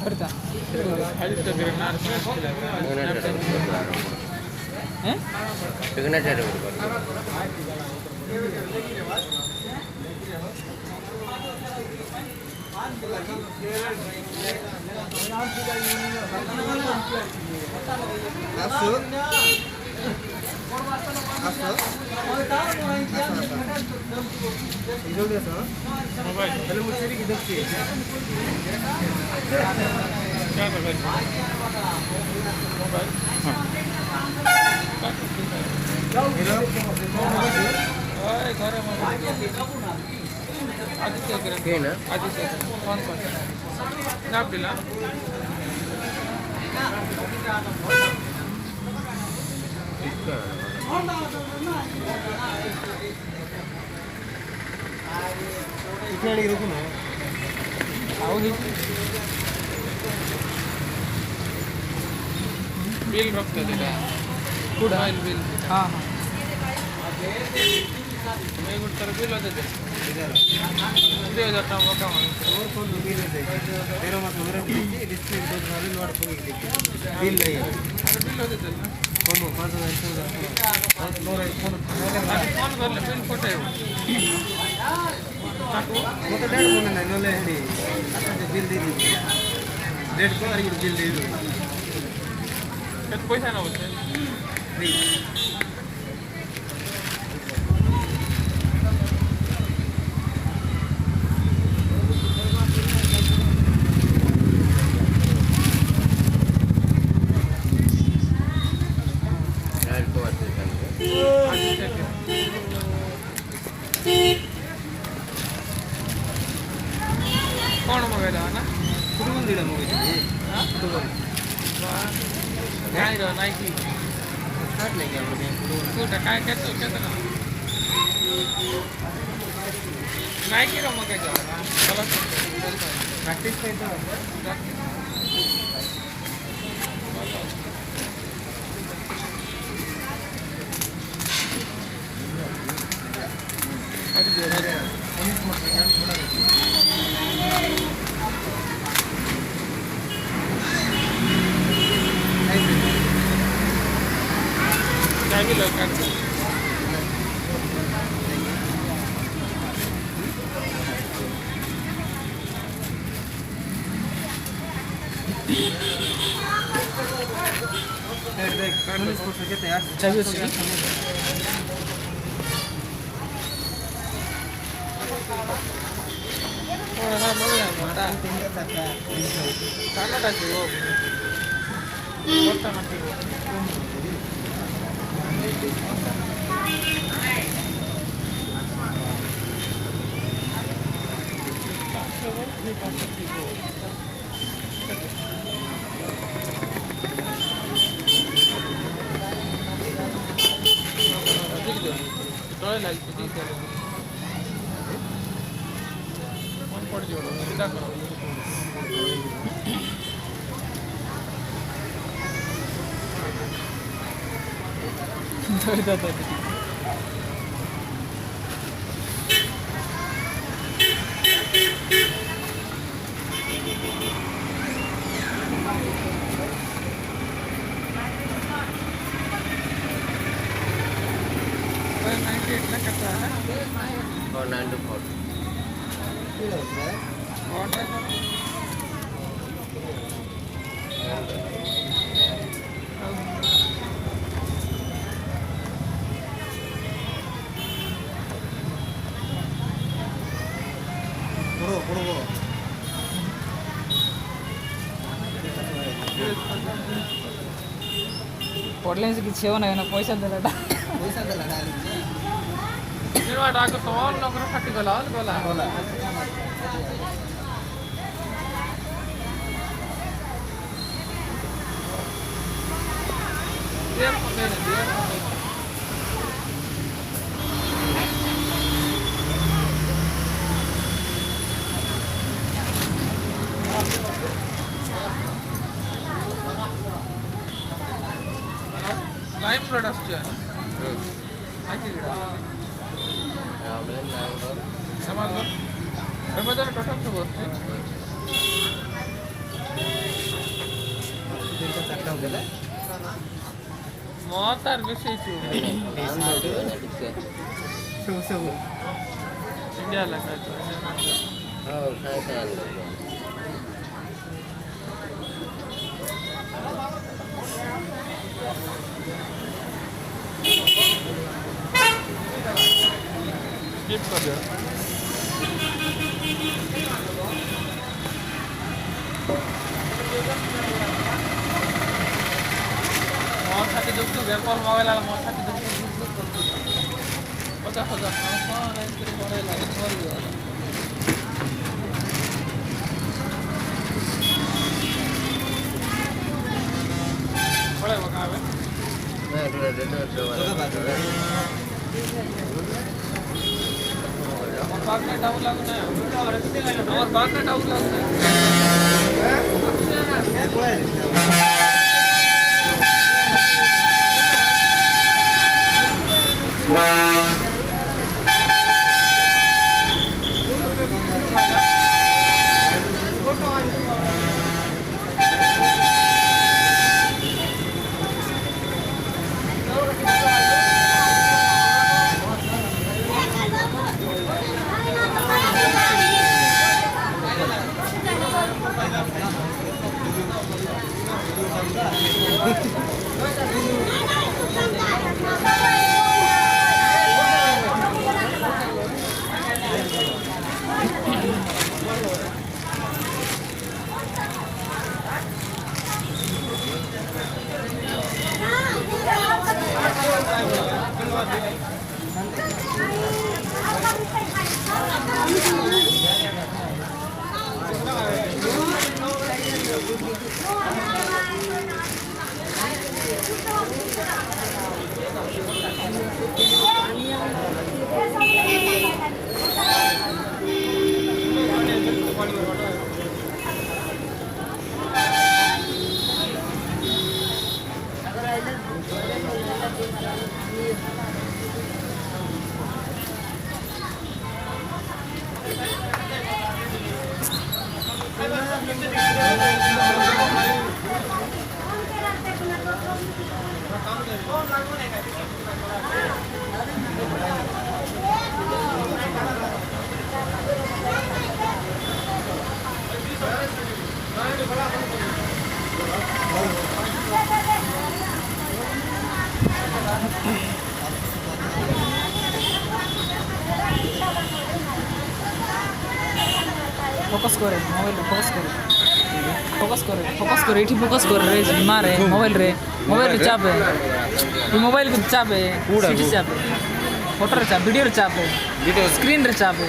भरता signature bill रखते थे फूड ऑयल बिल हाँ हाँ मैं गुड तर बिल होते थे 2000 टका का और कौन बिल होते तेरा मत मेरा डिस्प्ले तो वाले लोड को बिल नहीं है बिल होते थे ना कौन 5000 फोन कर ले बिल फोटो ताको वो तो डेढ़ बोलना नहीं नले है अच्छा बिल दे दी डेढ़ को और बिल दे दो कितना पैसा ना होते नहीं कौन मगेला ना फुटबॉल दिला मगेला हां फुटबॉल काय रे नाइकी स्टार्ट नहीं किया हमने फुटबॉल काय कितना नाइकी रो मगेला चलो प्रैक्टिस पे तो क्या भी लोग करते हैं और 9 to 4 पढ़ले से किसी हो ना पैसा देला डाक तो लोग फटी गला गला लाइव प्रोडक्ट्स जो है समाज टोटल तो बहुत মতার বেশি ইন্ডিয়া লেখা তো स्किप कर दो मोर साथे दुख बेरपल मोबाइल आला मोर साथे दुख पता पता हां राइट करे करे लागे छोड़ दिया बड़े बकावे मैं আমার বাগটা ডাউন লাগু না আমার বাগটা ডাউন লাগু না फोकस करे मोबाइल फोकस करे फोकस करे इठी फोकस कर रे मारे मोबाइल रे चापे मोबाइल को चापे सीटी चापे फोटो रे चापे वीडियो रे चापे स्क्रीन रे चापे